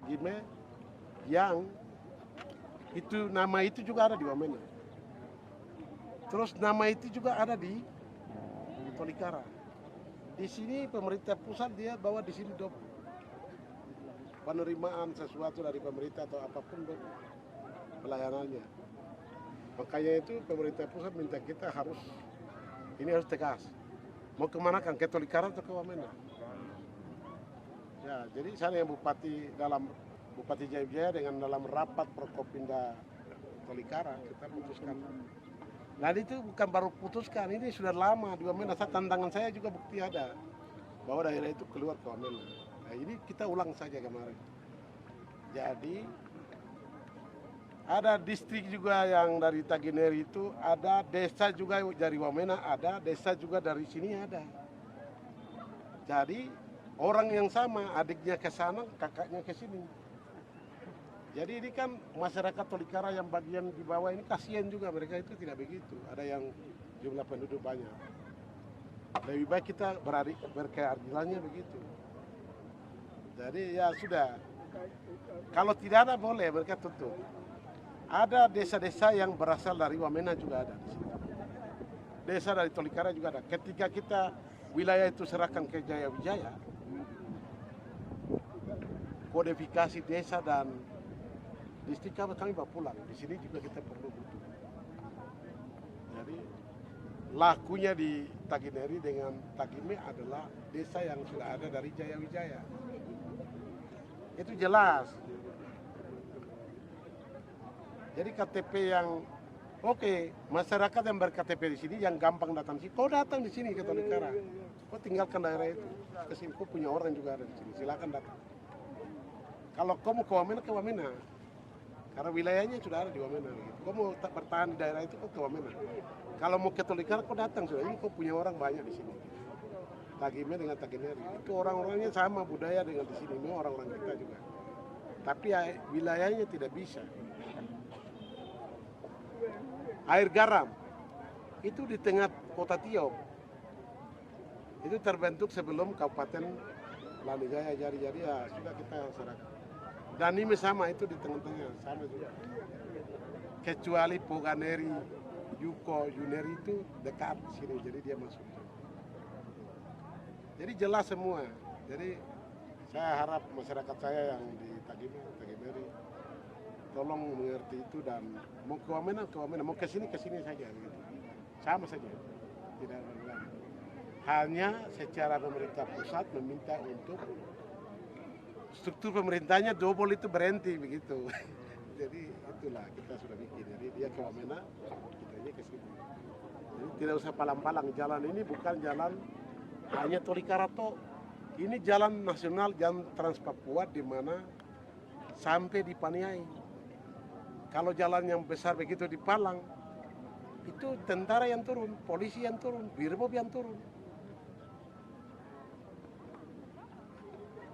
Tagime yang itu nama itu juga ada di Wamena. Terus nama itu juga ada di Tolikara. Di sini pemerintah pusat dia bawa di sini dop penerimaan sesuatu dari pemerintah atau apapun dop pelayanannya. Makanya itu pemerintah pusat minta kita harus tegas. Mau kemana kan? Ke Tolikara atau ke Wamena? Ya, jadi sana yang Bupati Jayabjaya dengan dalam rapat Prokopimda Tolikara kita putuskan. Nah itu bukan baru putuskan, ini sudah lama di Wamena. Tantangan saya juga bukti ada bahwa daerah itu keluar ke Wamena. Nah ini kita ulang saja kemarin. Jadi ada distrik juga yang dari Tagineri itu, ada desa juga dari Wamena, ada desa juga dari sini ada. Jadi orang yang sama, adiknya ke sana, kakaknya ke sini. Jadi ini kan masyarakat Tolikara yang bagian di bawah ini kasihan juga, mereka itu tidak begitu. Ada yang jumlah penduduk banyak. Lebih baik kita berkeadilannya begitu. Jadi ya sudah. Kalau tidak ada boleh mereka tutup. Ada desa-desa yang berasal dari Wamena juga ada di situ. Desa dari Tolikara juga ada. Ketika kita wilayah itu serahkan ke Jayawijaya, kodifikasi desa dan distrik kami bawa pulang. Di sini juga kita perlu butuh. Jadi lakunya di Tagineri dengan Tagime adalah desa yang sudah ada dari Jayawijaya. Itu jelas. Jadi KTP yang oke, masyarakat yang berKTP di sini yang gampang datang sini. Kau datang di sini ke Tolikara. Kau tinggalkan daerah itu. Ke sini kau punya orang juga ada di sini. Silakan datang. Kalau kau mau ke Wamena. Karena wilayahnya sudah ada di Wamena. Gitu. Kau mau bertahan di daerah itu kau ke Wamena. Kalau mau ke Tolikara kau datang sudah. Ini kau punya orang banyak di sini. Tagime dengan Tagineri. Itu orang-orangnya sama budaya dengan di sini. Ini orang-orang kita juga. Tapi wilayahnya tidak bisa. Air garam itu di tengah kota Tiop. Itu terbentuk sebelum Kabupaten Lanijaya jadi ya sudah kita serahkan. Dan ini sama itu di tengah-tengah sama juga. Kecuali Poganeri, Yuko, Yuneri itu dekat sini jadi dia masuk. Jadi jelas semua. Jadi saya harap masyarakat saya yang di Tagineri tolong mengerti itu dan mau ke Wamena, mau ke sini saja gitu. Sama saja, tidak ada. Hanya secara pemerintah pusat meminta untuk struktur pemerintahnya double itu berhenti begitu. Jadi itulah kita sudah bikin. Jadi dia ke Wamena, kitanya ke sini. Jadi tidak usah palang-palang. Jalan ini bukan jalan hanya Tolikara toh. Ini jalan nasional, jalan Trans Papua di mana sampai di Paniai. Kalau jalan yang besar begitu di Palang, itu tentara yang turun, polisi yang turun, birmob yang turun.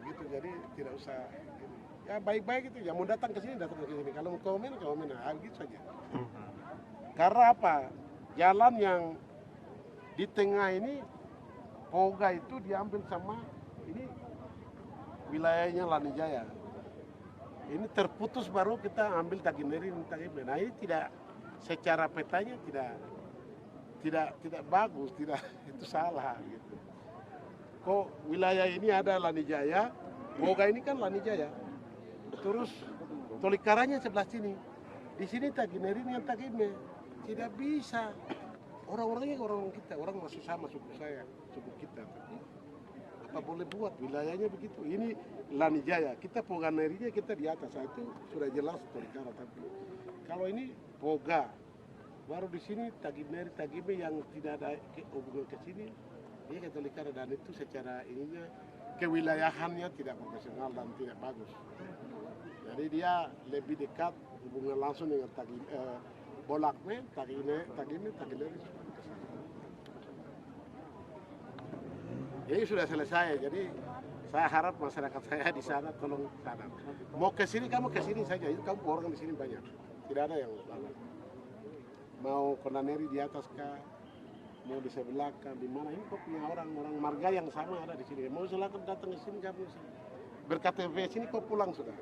Begitu, jadi tidak usah. Ya baik-baik itu, yang mau datang ke sini. Kalau mau ke Wamena, gitu saja. Karena apa? Jalan yang di tengah ini, Poga itu diambil sama ini wilayahnya Lanijaya. Ini terputus baru kita ambil Tagineri dan Tagime. Nah ini tidak secara petanya tidak bagus, tidak itu salah gitu. Kok wilayah ini ada Lanijaya, Poga ini kan Lanijaya. Terus Tolikaranya sebelah sini. Di sini Tagineri dengan Tagime. Tidak bisa. Orang-orangnya orang kita, orang masih sama suku saya, suku kita. Apa boleh buat wilayahnya begitu. Ini Lanijaya, kita Poganerinya kita di atas, itu sudah jelas Tolikara. Tapi kalau ini Poga, baru di sini Tagineri, Tagime yang tidak ada hubungan ke sini, dia ke Tolikara dan itu secara ininya kewilayahannya tidak profesional dan tidak bagus. Jadi dia lebih dekat hubungan langsung dengan Bolakme, Tagime, Tagineri. Jadi sudah selesai. Jadi saya harap masyarakat saya di sana tolong sadar. Mau ke sini kamu ke sini saja. Itu kamu orang di sini banyak. Tidak ada yang salah. Mau Konaneri di atas kah? Mau di sebelah kah? Di mana? Ini kok punya orang marga yang sama ada di sini. Mau silakan datang ke sini kamu sini. berKTP sini kok pulang sudah.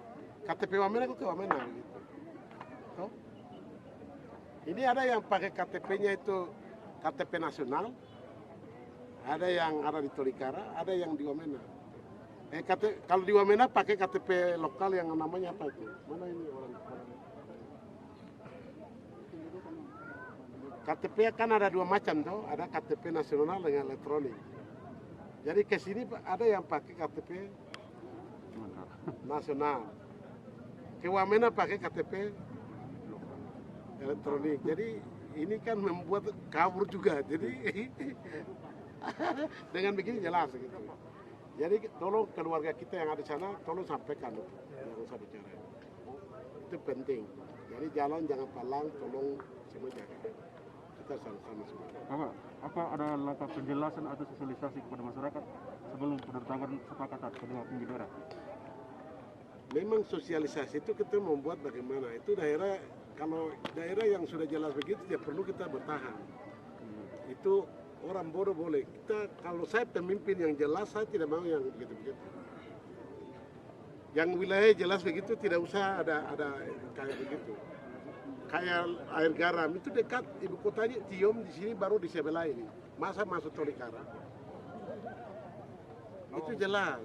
KTP Wamena kok ke Wamena gitu. Toh? Ini ada yang pakai KTP-nya itu KTP nasional, ada yang ada di Tolikara, ada yang di Wamena. Kalau di Wamena pakai KTP lokal yang namanya apa itu? Mana ini orang? KTP kan ada dua macam tuh, ada KTP nasional dengan elektronik. Jadi ke sini ada yang pakai KTP nasional. Ke Wamena pakai KTP elektronik. Jadi ini kan membuat kabur juga. Jadi dengan begini jelas gitu. Jadi tolong keluarga kita yang ada di sana, tolong sampaikan yang saya bicara. Itu penting. Jadi jalan jangan palang, tolong semua jaga. Kita sama-sama semua. Apa ada langkah penjelasan atau sosialisasi kepada masyarakat sebelum penertangan kesepakatan kedua pengendara? Memang sosialisasi itu kita membuat bagaimana. Itu daerah, kalau daerah yang sudah jelas begitu, ya perlu kita bertahan. Itu orang bodoh boleh. Kalau saya pemimpin yang jelas, saya tidak mau yang begitu-begitu. Yang wilayah jelas begitu, tidak usah ada kayak begitu. Kayak air garam itu dekat ibu kotanya Tiom, di sini baru di sebelah ini. Masa masuk Tolikara? Itu jelas.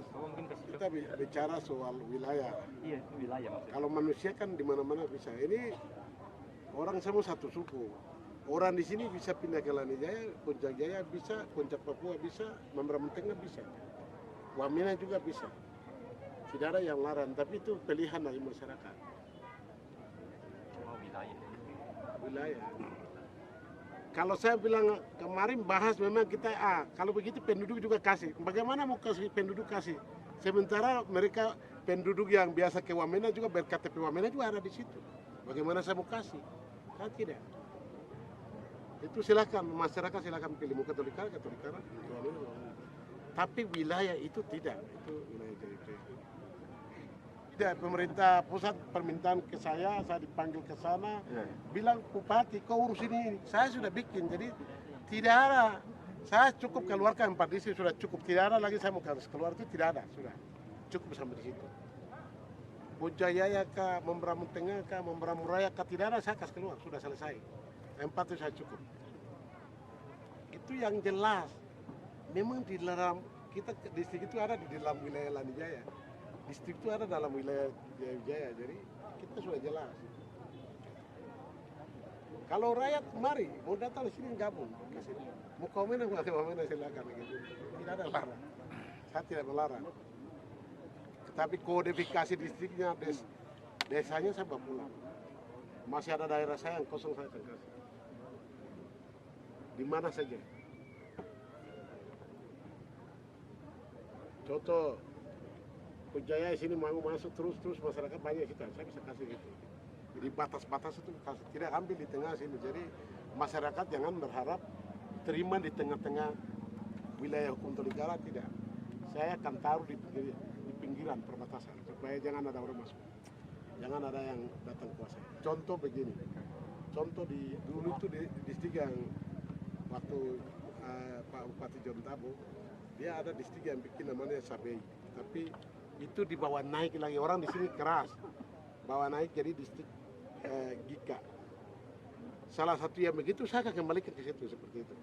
Kita bicara soal wilayah. Iya, wilayah maksudnya. Kalau manusia kan di mana-mana bisa. Ini orang semua satu suku. Orang di sini bisa pindah ke Lanijaya, Puncak Jaya bisa, Puncak Papua bisa, Mamberamo Tengah bisa. Wamena juga bisa. Tidak ada yang larang, tapi itu pilihan dari masyarakat. Wilayah. Kalau saya bilang kemarin bahas memang kita kalau begitu penduduk juga kasih. Bagaimana mau kasih penduduk kasih? Sementara mereka penduduk yang biasa ke Wamena juga berKTP Wamena juga ada di situ. Bagaimana saya mau kasih? Kan tidak. Itu silakan masyarakat silakan pilih mau ke Tolikara, Wamena. Tapi wilayah itu tidak. Itu wilayah JP. Tidak, pemerintah pusat permintaan ke saya dipanggil ke sana, bilang Bupati kau urus ini. Saya sudah bikin, jadi tidak ada. Saya cukup keluarkan 4 distrik sudah cukup, tidak ada lagi saya mau harus keluar itu tidak ada, sudah cukup sampai di situ. Bojaya kah, Mamberamo Tengah kah, Mamberamo Raya kah, tidak ada saya kasih keluar, sudah selesai. 4 itu saya cukup. Itu yang jelas. Memang di dalam kita distrik itu ada di dalam wilayah Lanijaya. Distrik itu ada dalam wilayah Jaya, jadi kita sudah jelas. Kalau rakyat mari mau datang di sini gabung, mau komen silakan gitu. Tidak ada larang, saya tidak melarang. Tetapi kodifikasi distriknya, desanya saya bawa pulang. Masih ada daerah saya yang kosong saya akan kasih. Di mana saja. Contoh Jaya sini mau masuk terus masyarakat banyak kita, saya bisa kasih gitu. Di batas-batas itu tidak ambil di tengah sini. Jadi masyarakat jangan berharap terima di tengah-tengah wilayah hukum Tolikara, tidak. Saya akan taruh di pinggiran perbatasan supaya jangan ada orang masuk, jangan ada yang datang kuasa. Contoh begini, contoh dulu itu di distrik yang waktu Pak Bupati John Tabo, dia ada distrik yang bikin namanya Sabei, tapi itu dibawa naik lagi, orang di sini keras bawa naik jadi distrik Gika. Salah satu yang begitu saya akan kembalikan ke situ seperti itu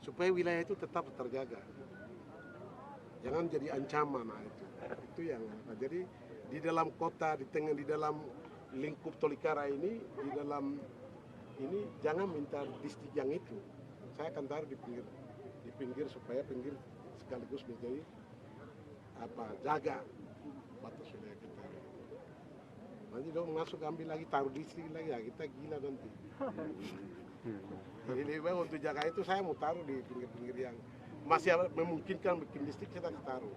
supaya wilayah itu tetap terjaga, jangan jadi ancaman. Itu yang jadi di dalam kota, di tengah, di dalam lingkup Tolikara ini, di dalam ini jangan minta distrik yang itu. Saya akan taruh di pinggir supaya pinggir sekaligus menjadi jaga batas wilayah kita. Nanti dong masuk ambil lagi taruh distrik lagi, ya kita gila nanti. Jadi lebih baik untuk jaga itu saya mau taruh di pinggir-pinggir yang masih memungkinkan bikin distrik, kita taruh.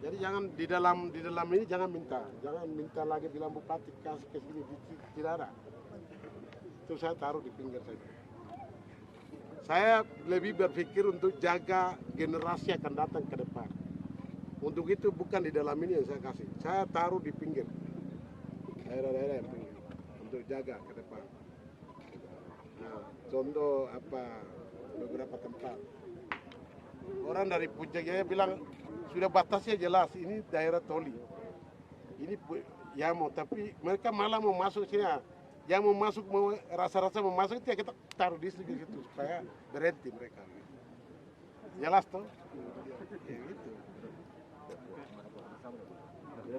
Jadi jangan di dalam ini jangan minta lagi bilang Bupati kasih ke sini, tidak ada. Itu saya taruh di pinggir saja. Saya lebih berpikir untuk jaga generasi akan datang ke depan. Untuk itu bukan di dalam ini yang saya kasih. Saya taruh di pinggir, daerah-daerah yang pinggir, untuk jaga ke depan. Nah, contoh beberapa tempat. Orang dari Puncak Jaya bilang sudah batasnya jelas, ini daerah toli. Ini ya mau, tapi mereka malah mau masuk sini. Yang mau masuk, mau rasa-rasa mau masuk itu ya kita taruh distrik di situ supaya berhenti mereka. Jelas toh? Ya gitu.